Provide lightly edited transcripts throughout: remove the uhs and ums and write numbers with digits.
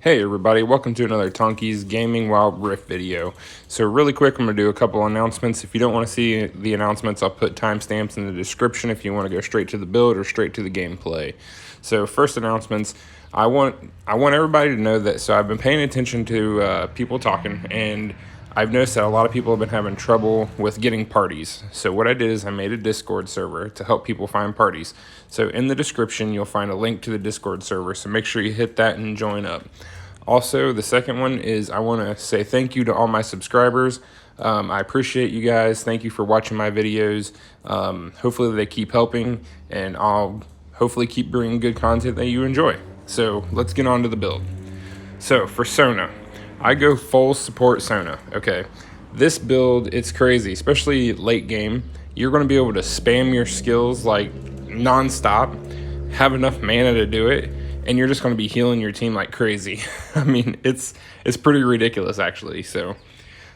Hey everybody, welcome to another Tonki's Gaming Wild Rift video. So really quick, I'm going to do a couple announcements. If you don't want to see the announcements, I'll put timestamps in the description if you want to go straight to the build or straight to the gameplay. So first announcements, I want everybody to know that, so I've been paying attention to people talking, and I've noticed that a lot of people have been having trouble with getting parties. So what I did is I made a Discord server to help people find parties. So in the description, you'll find a link to the Discord server, so make sure you hit that and join up. Also, the second one is I want to say thank you to all my subscribers. I appreciate you guys. Thank you for watching my videos. Hopefully they keep helping, and I'll hopefully keep bringing good content that you enjoy. So let's get on to the build. So for Sona, I go full support Sona, okay? This build, it's crazy, especially late game. You're going to be able to spam your skills like non-stop, have enough mana to do it, and you're just going to be healing your team like crazy. I mean, it's pretty ridiculous, actually. So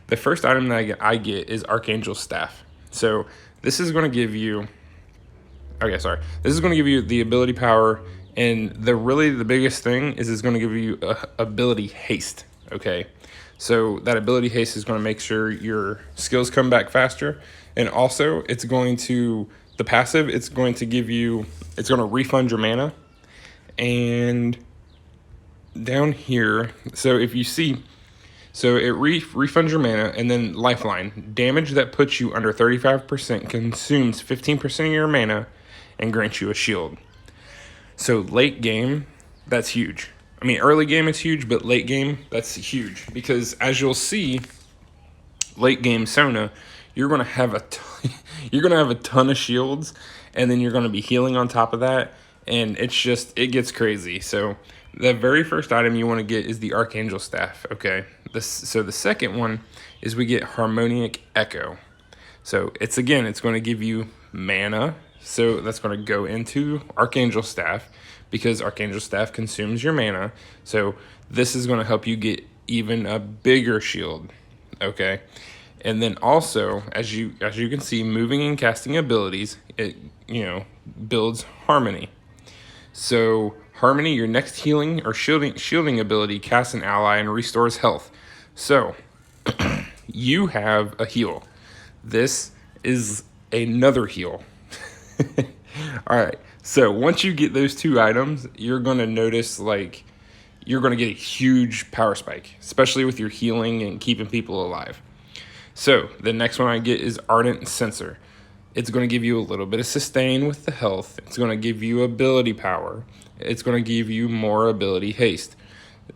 the first item that I get is Archangel Staff. So this is going to give you, this is going to give you the ability power, and the biggest thing is it's going to give you ability haste, okay? So that ability haste is going to make sure your skills come back faster, and also it's going to, the passive, it's going to refund your mana. And down here, so if you see, so it refunds your mana, and then lifeline. Damage that puts you under 35% consumes 15% of your mana and grants you a shield. So late game, that's huge. I mean, early game it's huge, but late game, that's huge. Because as you'll see, late game Sona, you're going to have a ton of shields, and then you're going to be healing on top of that. And it gets crazy. So the very first item you want to get is the Archangel Staff, okay? So the second one is we get Harmonic Echo. So it's going to give you mana. So that's going to go into Archangel Staff because Archangel Staff consumes your mana. So this is going to help you get even a bigger shield, okay? And then also, as you can see, moving and casting abilities, it builds Harmony. So Harmony, your next healing or shielding ability casts an ally and restores health. So you have a heal. This is another heal. All right. So once you get those two items, you're going to notice you're going to get a huge power spike, especially with your healing and keeping people alive. So the next one I get is Ardent Sensor. It's going to give you a little bit of sustain with the health. It's going to give you ability power. It's going to give you more ability haste.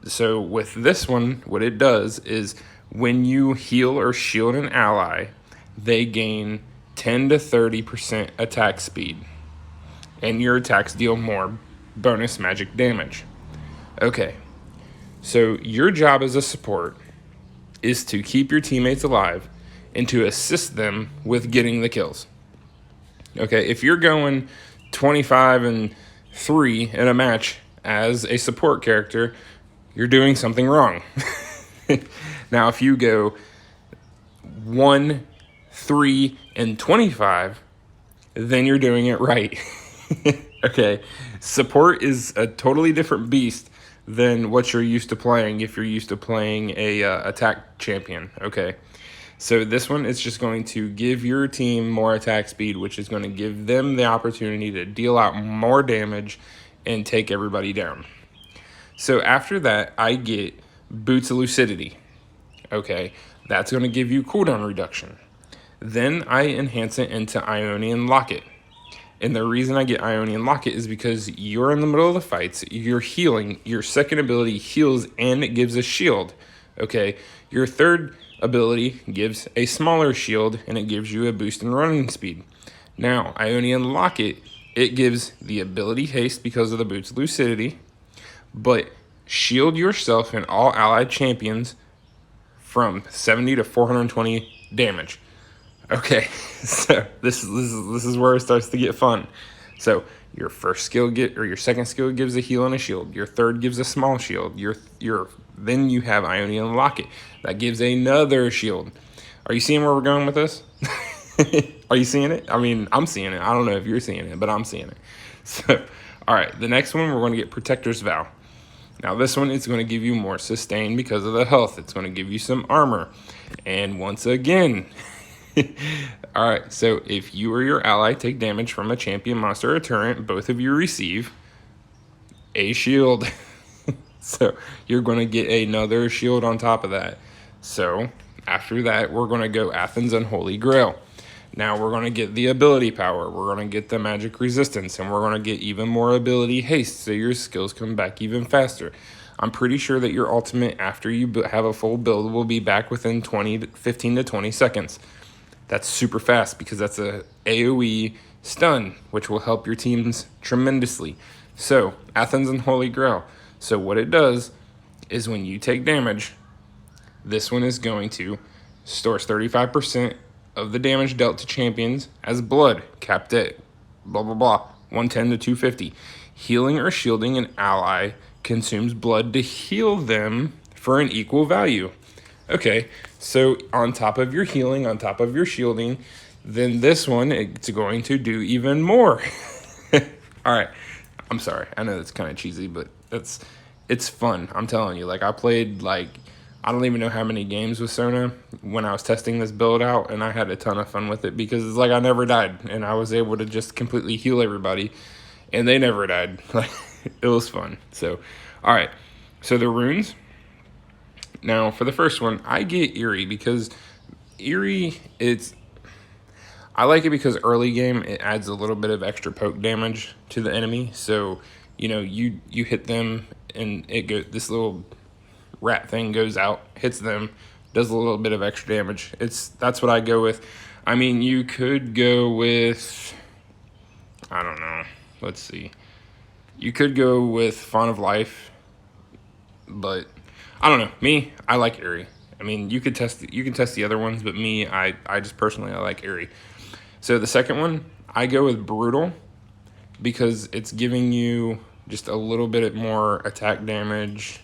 So with this one, what it does is when you heal or shield an ally, they gain 10 to 30% attack speed. And your attacks deal more bonus magic damage. Okay, so your job as a support is to keep your teammates alive and to assist them with getting the kills. Okay, if you're going 25-3 in a match as a support character, you're doing something wrong. Now, if you go 1-3-25, then you're doing it right. Okay, support is a totally different beast than what you're used to playing if you're used to playing a attack champion, okay? So this one is just going to give your team more attack speed, which is going to give them the opportunity to deal out more damage and take everybody down. So after that, I get Boots of Lucidity. Okay, that's going to give you cooldown reduction. Then I enhance it into Ionian Locket. And the reason I get Ionian Locket is because you're in the middle of the fights, you're healing, your second ability heals and it gives a shield. Okay, your third ability gives a smaller shield and it gives you a boost in running speed. Now, Ionian Locket, it gives the ability haste because of the Boots of Lucidity, but shield yourself and all allied champions from 70 to 420 damage. Okay, so this is where it starts to get fun. So your first skill your second skill gives a heal and a shield. Your third gives a small shield. Then you have Ionian Locket. That gives another shield. Are you seeing where we're going with this? Are you seeing it? I mean, I'm seeing it. I don't know if you're seeing it, but I'm seeing it. So, all right, the next one, we're going to get Protector's Vow. Now this one is going to give you more sustain because of the health. It's going to give you some armor. And once again, all right, so if you or your ally take damage from a champion, monster, or turret, both of you receive a shield. So you're going to get another shield on top of that. So after that, we're going to go Athens and Holy Grail. Now we're going to get the ability power. We're going to get the magic resistance, and we're going to get even more ability haste, so your skills come back even faster. I'm pretty sure that your ultimate, after you have a full build, will be back within 15 to 20 seconds. That's super fast because that's a AoE stun, which will help your teams tremendously. So Athens and Holy Grail. So what it does is when you take damage, this one is going to stores 35% of the damage dealt to champions as blood, capped at blah, blah, blah, 110 to 250. Healing or shielding an ally consumes blood to heal them for an equal value. Okay, so on top of your healing, on top of your shielding, then this one, it's going to do even more. All right, I'm sorry. I know that's kind of cheesy, but it's fun. I'm telling you, like I played I don't even know how many games with Sona when I was testing this build out, and I had a ton of fun with it because it's like I never died, and I was able to just completely heal everybody, and they never died. Like it was fun. So, all right. So the runes. Now for the first one, I get Eerie because Eerie, I like it because early game it adds a little bit of extra poke damage to the enemy. So, you hit them and this little rat thing goes out, hits them, does a little bit of extra damage. That's what I go with. I mean, you could go with, I don't know. Let's see. You could go with Fawn of Life, but I don't know. Me, I like Eerie. I mean, you can test the other ones, but me, I just personally I like Eerie. So the second one, I go with Brutal because it's giving you just a little bit more attack damage,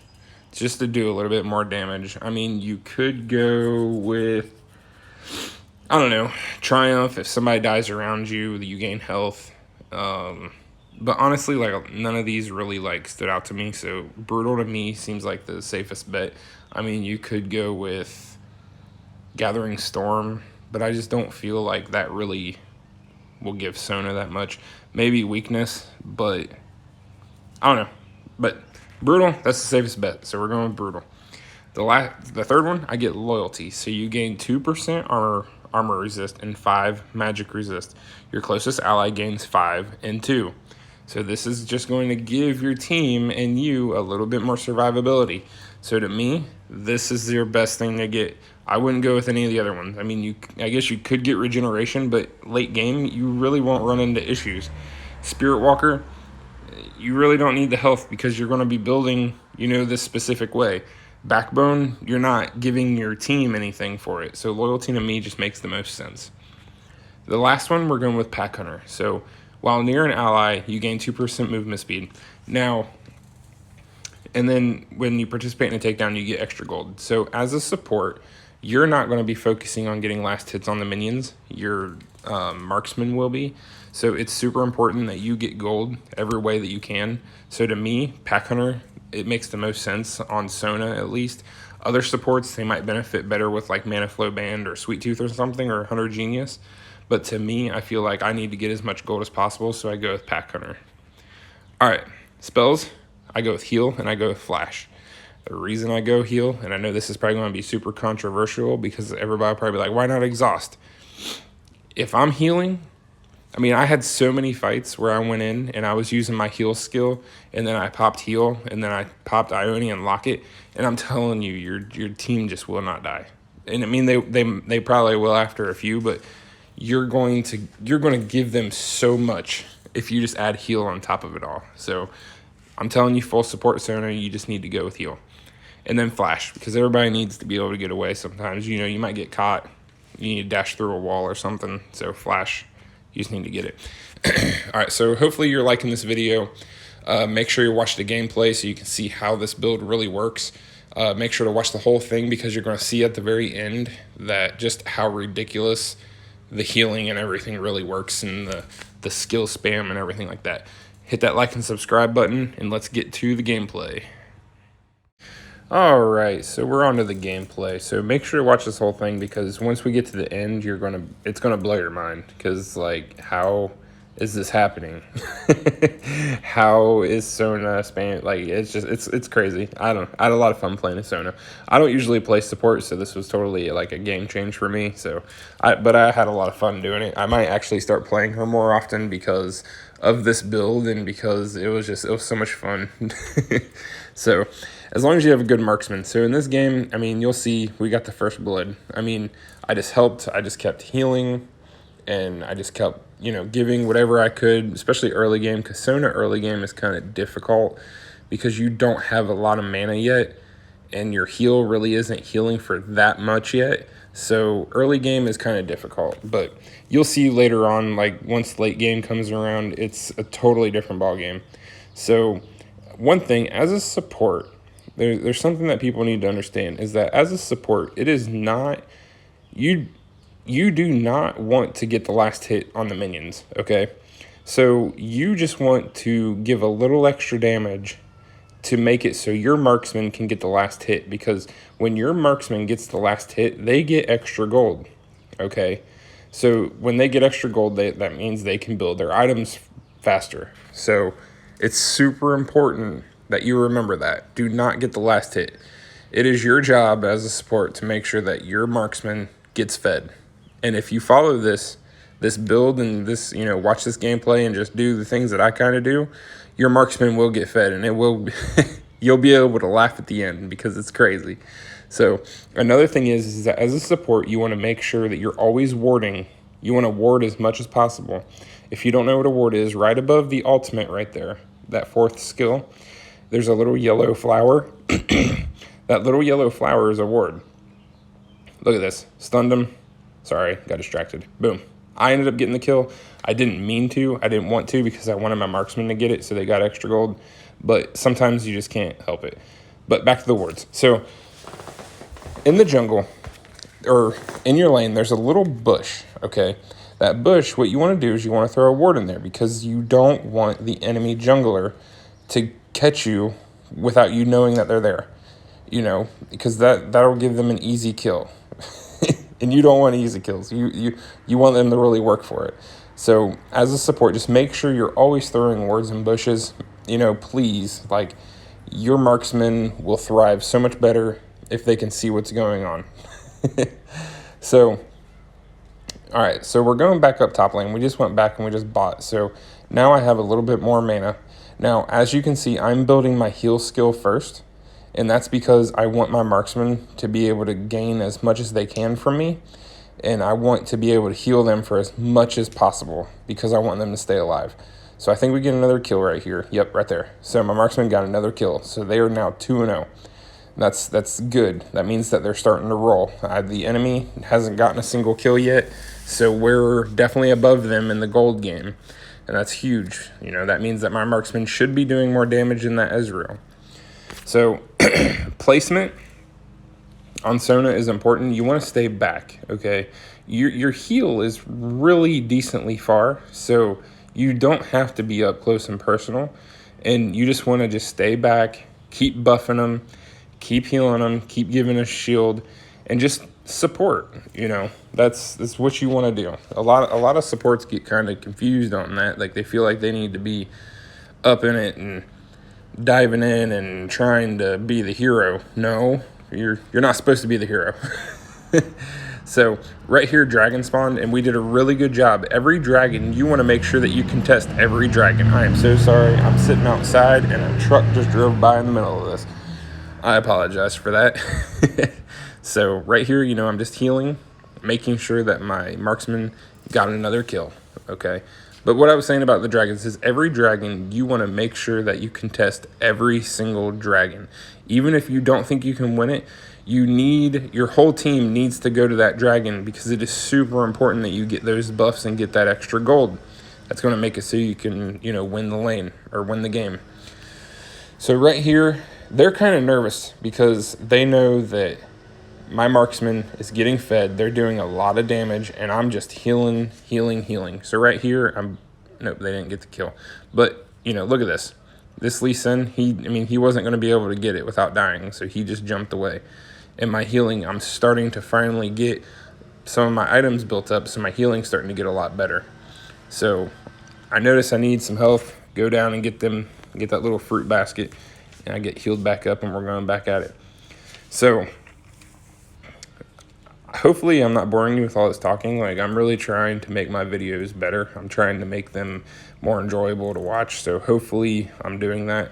just to do a little bit more damage. I mean, you could go with, I don't know, Triumph. If somebody dies around you, you gain health. But honestly, none of these really stood out to me. So Brutal to me seems like the safest bet. I mean, you could go with Gathering Storm, but I just don't feel like that really will give Sona that much. Maybe Weakness, but I don't know. But Brutal, that's the safest bet. So we're going with Brutal. The third one, I get Loyalty. So you gain 2% armor resist and 5 magic resist. Your closest ally gains 5 and 2. So this is just going to give your team and you a little bit more survivability. So to me, this is your best thing to get. I wouldn't go with any of the other ones. I mean, I guess you could get Regeneration, but late game, you really won't run into issues. Spirit Walker, you really don't need the health because you're going to be building, this specific way. Backbone, you're not giving your team anything for it. So Loyalty to me just makes the most sense. The last one, we're going with Pack Hunter. So while near an ally, you gain 2% movement speed. Now, and then when you participate in a takedown, you get extra gold. So as a support, you're not going to be focusing on getting last hits on the minions. Your marksman will be. So it's super important that you get gold every way that you can. So to me, Pack Hunter, it makes the most sense on Sona at least. Other supports, they might benefit better with Mana Flow Band or Sweet Tooth or something, or Hunter Genius. But to me, I feel like I need to get as much gold as possible, so I go with Pack Hunter. All right, spells, I go with Heal and I go with Flash. The reason I go Heal, and I know this is probably going to be super controversial because everybody will probably be like, why not Exhaust? If I'm healing, I mean, I had so many fights where I went in and I was using my heal skill, and then I popped Heal, and then I popped Ionian Locket, and I'm telling you, your team just will not die. And I mean, they probably will after a few, but you're going to give them so much if you just add Heal on top of it all. So I'm telling you, full support Sona, you just need to go with Heal. And then Flash, because everybody needs to be able to get away sometimes. You might get caught. You need to dash through a wall or something. So Flash, you just need to get it. All right, so hopefully you're liking this video. Make sure you watch the gameplay so you can see how this build really works. Make sure to watch the whole thing because you're going to see at the very end that just how ridiculous the healing and everything really works, and the skill spam and everything like that. Hit that like and subscribe button, and let's get to the gameplay. All right, so we're on to the gameplay. So make sure to watch this whole thing, because once we get to the end, it's gonna blow your mind. Because like, how is this happening? How is Sona Spain? Like, it's crazy. I had a lot of fun playing as Sona. I don't usually play support, so this was totally like a game change for me. But I had a lot of fun doing it. I might actually start playing her more often because of this build, and because it was so much fun. So as long as you have a good marksman. So in this game, I mean, you'll see we got the first blood. I mean, I just kept healing, and I just kept, giving whatever I could, especially early game, because Sona early game is kind of difficult because you don't have a lot of mana yet, and your heal really isn't healing for that much yet. So early game is kind of difficult, but you'll see later on, like once late game comes around, it's a totally different ball game. So one thing, as a support, there's something that people need to understand, is that as a support, it is not, you do not want to get the last hit on the minions, okay? So you just want to give a little extra damage to make it so your marksman can get the last hit, because when your marksman gets the last hit, they get extra gold, okay? So when they get extra gold, that means they can build their items faster. So it's super important that you remember that. Do not get the last hit. It is your job as a support to make sure that your marksman gets fed. And if you follow this build and this, watch this gameplay and just do the things that I kind of do, your marksman will get fed, and it will you'll be able to laugh at the end because it's crazy. So another thing is that as a support, you want to make sure that you're always warding. You want to ward as much as possible. If you don't know what a ward is, right above the ultimate right there, that fourth skill, there's a little yellow flower. That little yellow flower is a ward. Look at this. Stunned him. Sorry, got distracted. Boom. I ended up getting the kill. I didn't mean to. I didn't want to, because I wanted my marksman to get it, so they got extra gold. But sometimes you just can't help it. But back to the wards. So in the jungle, or in your lane, there's a little bush, okay? That bush, what you want to do is you want to throw a ward in there, because you don't want the enemy jungler to catch you without you knowing that they're there, because that'll give them an easy kill. And you don't want easy kills. You want them to really work for it. So as a support, just make sure you're always throwing wards in bushes. Please, like, your marksmen will thrive so much better if they can see what's going on. So, all right, so we're going back up top lane. We just went back and we just bought. So now I have a little bit more mana. Now, as you can see, I'm building my heal skill first. And that's because I want my marksmen to be able to gain as much as they can from me. And I want to be able to heal them for as much as possible, because I want them to stay alive. So I think we get another kill right here. Yep, right there. So my marksman got another kill. So they are now 2-0. That's good. That means that they're starting to roll. The enemy hasn't gotten a single kill yet, so we're definitely above them in the gold game. And that's huge. That means that my marksman should be doing more damage than that Ezreal. So placement on Sona is important. You want to stay back, okay? Your heal is really decently far, so you don't have to be up close and personal. And you just want to stay back, keep buffing them, keep healing them, keep giving a shield, and just support. That's what you want to do. A lot of supports get kind of confused on that. Like, they feel like they need to be up in it and diving in and trying to be the hero. No, you're not supposed to be the hero. So right here, dragon spawned, and we did a really good job. Every dragon, you want to make sure that you contest every dragon. I am so sorry. I'm sitting outside and a truck just drove by in the middle of this. I apologize for that. So right here, I'm just healing, making sure that my marksman got another kill, okay? But what I was saying about the dragons is every dragon, you want to make sure that you contest every single dragon. Even if you don't think you can win it, your whole team needs to go to that dragon, because it is super important that you get those buffs and get that extra gold. That's going to make it so you can, win the lane or win the game. So right here, they're kind of nervous because they know that my marksman is getting fed. They're doing a lot of damage, and I'm just healing. So right here, nope, they didn't get the kill. But, look at this. This Lee Sin, he wasn't going to be able to get it without dying, so he just jumped away. In my healing, I'm starting to finally get some of my items built up, so my healing's starting to get a lot better. So I notice I need some health. Go down and get that little fruit basket, and I get healed back up, and we're going back at it. So hopefully I'm not boring you with all this talking. Like, I'm really trying to make my videos better. I'm trying to make them more enjoyable to watch. So hopefully I'm doing that.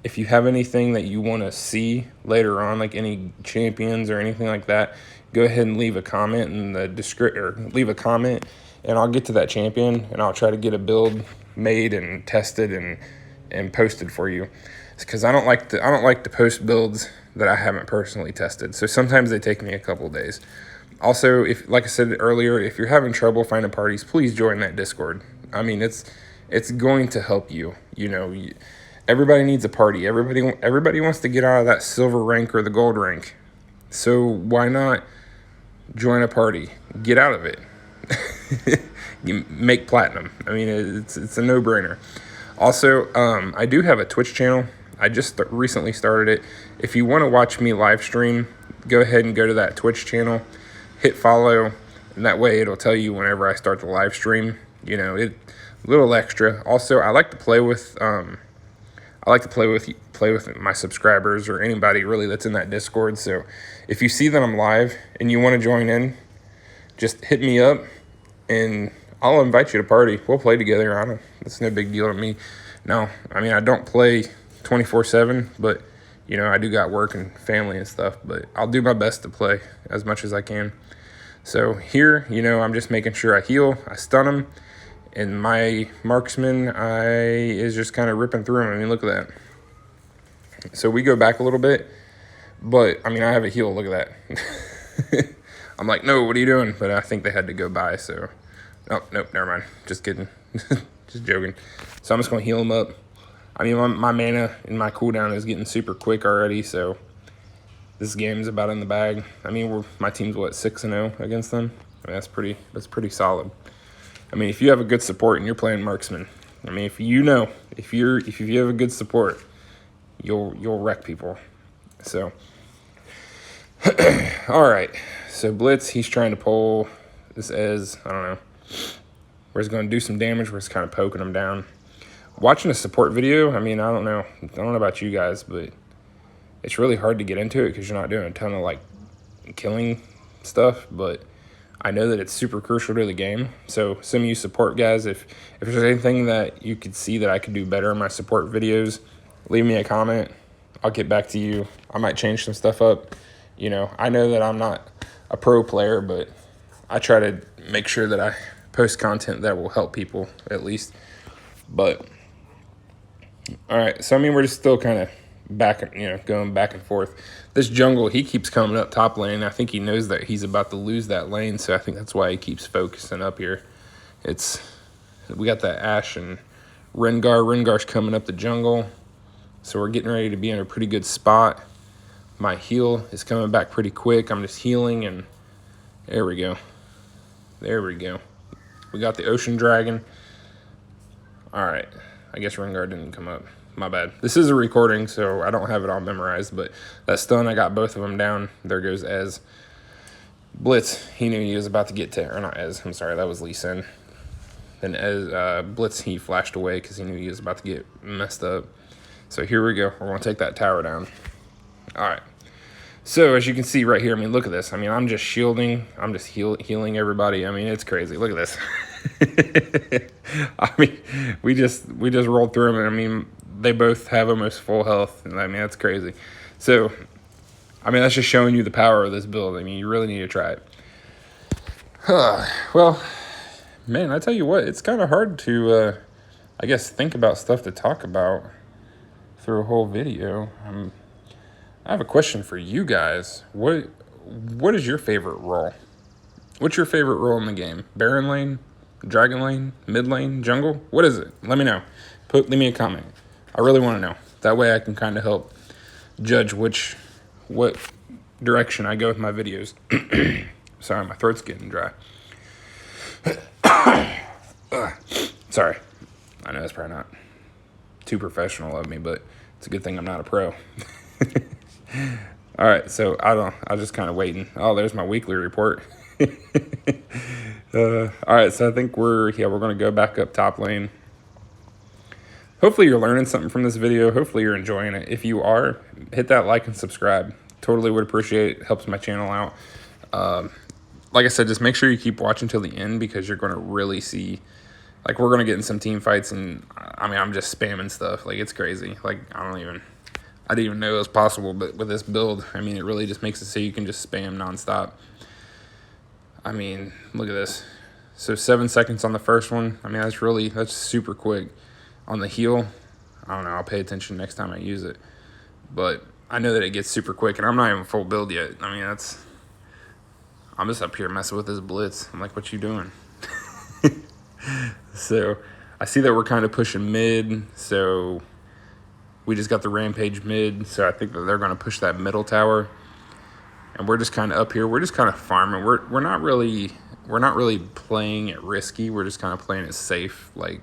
If you have anything that you want to see later on, like any champions or anything like that, go ahead and leave a comment in the description, or leave a comment, and I'll get to that champion, and I'll try to get a build made and tested and posted for you. Because I don't like to post builds that I haven't personally tested. So sometimes they take me a couple days. Also, if, like I said earlier, if you're having trouble finding parties, please join that Discord. I mean, it's going to help you. You know, everybody needs a party. Everybody wants to get out of that silver rank or the gold rank. So why not join a party? Get out of it. You make platinum. I mean, it's a no-brainer. Also, I do have a Twitch channel. I just recently started it. If you want to watch me live stream, go ahead and go to that Twitch channel, hit follow, and that way it'll tell you whenever I start the live stream. You know, a little extra. Also, I like to play with my subscribers or anybody really that's in that Discord. So if you see that I'm live and you want to join in, just hit me up and I'll invite you to party. We'll play together. It's no big deal to me. No, I mean, I don't play 24/7, but you know, I do got work and family and stuff, but I'll do my best to play as much as I can. So here, you know, I'm just making sure I heal, I stun them, and my marksman is just kind of ripping through them. I mean, look at that. So we go back a little bit, but I mean, I have a heal. Look at that. I'm like, no, what are you doing? But I think they had to go by, so. Oh, nope, never mind. Just kidding. Just joking. So I'm just going to heal him up. I mean, my mana and my cooldown is getting super quick already, so this game's about in the bag. I mean, my team's, what, 6-0 against them? I mean, that's pretty solid. I mean, if you have a good support and you're playing marksman, I mean, if you have a good support, you'll wreck people. So, all right. So Blitz, he's trying to pull this Ez, I don't know, where he's going to do some damage, where he's kind of poking him down. Watching a support video, I mean, I don't know about you guys, but it's really hard to get into it because you're not doing a ton of, like, killing stuff, but I know that it's super crucial to the game. So some of you support guys, if there's anything that you could see that I could do better in my support videos, leave me a comment. I'll get back to you. I might change some stuff up. You know, I know that I'm not a pro player, but I try to make sure that I post content that will help people at least. But all right, so I mean, we're just still kind of going back and forth. This jungle, he keeps coming up top lane. I think he knows that he's about to lose that lane, so I think that's why he keeps focusing up here. We got that Ashe and Rengar. Rengar's coming up the jungle, so we're getting ready to be in a pretty good spot. My heal is coming back pretty quick. I'm just healing, and there we go. There we go. We got the Ocean Dragon. All right. I guess Rengar didn't come up. My bad. This is a recording, so I don't have it all memorized, but that stun, I got both of them down. There goes Ez. Blitz, he knew he was about to get Teir. Or not Ez, I'm sorry, that was Lee Sin. Then Blitz, he flashed away because he knew he was about to get messed up. So here we go. We're going to take that tower down. All right. So as you can see right here, I mean, look at this. I mean, I'm just shielding. I'm just healing everybody. I mean, it's crazy. Look at this. I mean, we just rolled through them, and I mean, they both have almost full health, and I mean, that's crazy. So, I mean, that's just showing you the power of this build. I mean, you really need to try it. Well, man, I tell you what, it's kind of hard to, I guess, think about stuff to talk about through a whole video. I have a question for you guys. What is your favorite role? What's your favorite role in the game? Baron lane, dragon lane, mid lane, jungle? What is it? Let me know. Leave me a comment. I really want to know. That way I can kind of help judge what direction I go with my videos. Sorry, my throat's getting dry. Sorry. I know that's probably not too professional of me, but it's a good thing I'm not a pro. All right, so I'm just kind of waiting. Oh, there's my weekly report. All right, so I think we're going to go back up top lane. Hopefully you're learning something from this video. Hopefully you're enjoying it. If you are, hit that like and subscribe. Totally would appreciate it. Helps my channel out. Like I said, just make sure you keep watching till the end, because you're going to really see, like, we're going to get in some team fights, and I mean, I'm just spamming stuff. Like, it's crazy. Like, I didn't even know it was possible, but with this build, I mean, it really just makes it so you can just spam nonstop. I mean, look at this. So 7 seconds on the first one. I mean, that's super quick. On the heal, I don't know, I'll pay attention next time I use it. But I know that it gets super quick, and I'm not even full build yet. I mean, I'm just up here messing with this blitz. I'm like, what you doing? So I see that we're kind of pushing mid, so we just got the rampage mid, so I think that they're going to push that middle tower. And we're just kind of up here. We're just kind of farming. We're not really playing it risky. We're just kind of playing it safe. Like,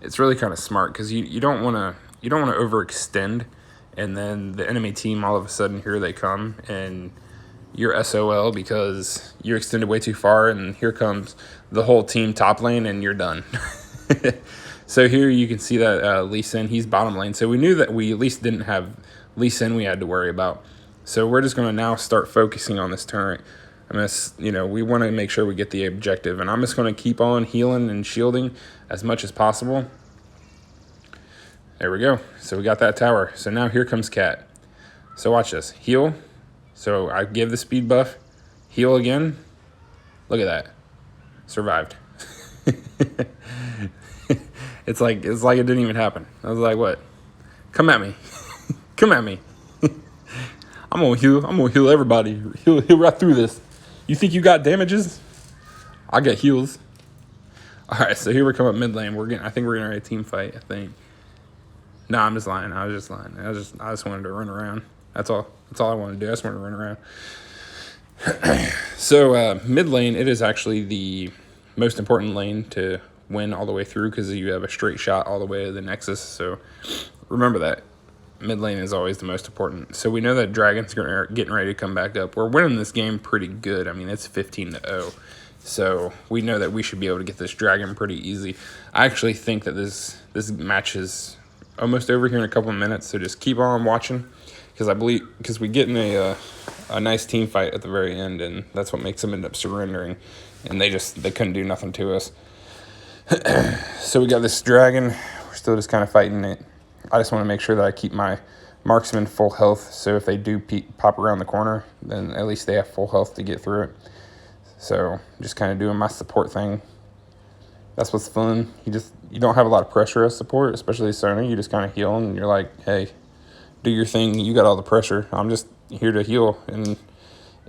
it's really kind of smart, because you don't want to overextend, and then the enemy team, all of a sudden, here they come, and you're SOL because you extended way too far, and here comes the whole team top lane, and you're done. So here you can see that Lee Sin, he's bottom lane. So we knew that we at least didn't have Lee Sin we had to worry about. So we're just going to now start focusing on this turret. We want to make sure we get the objective, and I'm just going to keep on healing and shielding as much as possible. There we go. So we got that tower. So now here comes Cat. So watch this. Heal. So I give the speed buff. Heal again. Look at that. Survived. It's like it didn't even happen. I was like, what? Come at me. Come at me. I'm gonna heal everybody. Heal right through this. You think you got damages? I got heals. All right, so here we come up mid lane. I think we're gonna have a team fight. I think. No, I'm just lying. I was just lying. I just wanted to run around. That's all I wanted to do. I just wanted to run around. So mid lane, it is actually the most important lane to win all the way through, because you have a straight shot all the way to the nexus. So remember that. Mid lane is always the most important. So we know that Dragon's getting ready to come back up. We're winning this game pretty good. I mean, it's 15-0. So we know that we should be able to get this Dragon pretty easy. I actually think that this match is almost over here in a couple of minutes. So just keep on watching, because we get in a nice team fight at the very end, and that's what makes them end up surrendering. And they couldn't do nothing to us. So we got this Dragon. We're still just kind of fighting it. I just want to make sure that I keep my marksman full health, so if they do pop around the corner, then at least they have full health to get through it. So just kind of doing my support thing. That's what's fun. You don't have a lot of pressure as support, especially Sona. You just kind of heal, and you're like, hey, do your thing. You got all the pressure. I'm just here to heal, and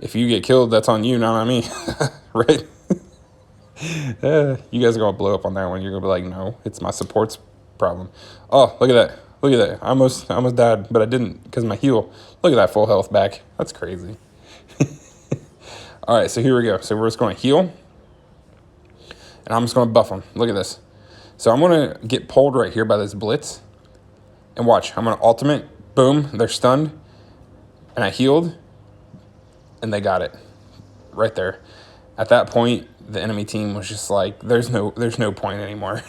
if you get killed, that's on you, not on me. Right? You guys are going to blow up on that one. You're going to be like, no, it's my support's problem. Oh, look at that. Look at that. I almost died, but I didn't, because my heal. Look at that full health back. That's crazy. All right, so here we go. So we're just going to heal, and I'm just going to buff them. Look at this. So I'm going to get pulled right here by this blitz, and watch. I'm going to ultimate. Boom. They're stunned, and I healed, and they got it right there. At that point, the enemy team was just like, there's no point anymore.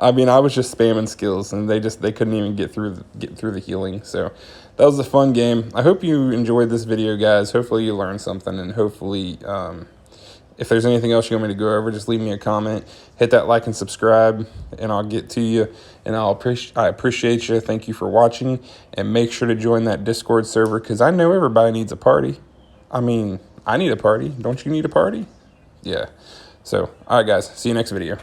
I mean, I was just spamming skills, and they couldn't even get through the healing. So that was a fun game. I hope you enjoyed this video, guys. Hopefully you learned something, and hopefully if there's anything else you want me to go over, just leave me a comment. Hit that like and subscribe, and I'll get to you. And I appreciate you. Thank you for watching, and make sure to join that Discord server, because I know everybody needs a party. I mean, I need a party. Don't you need a party? Yeah. So, all right, guys. See you next video.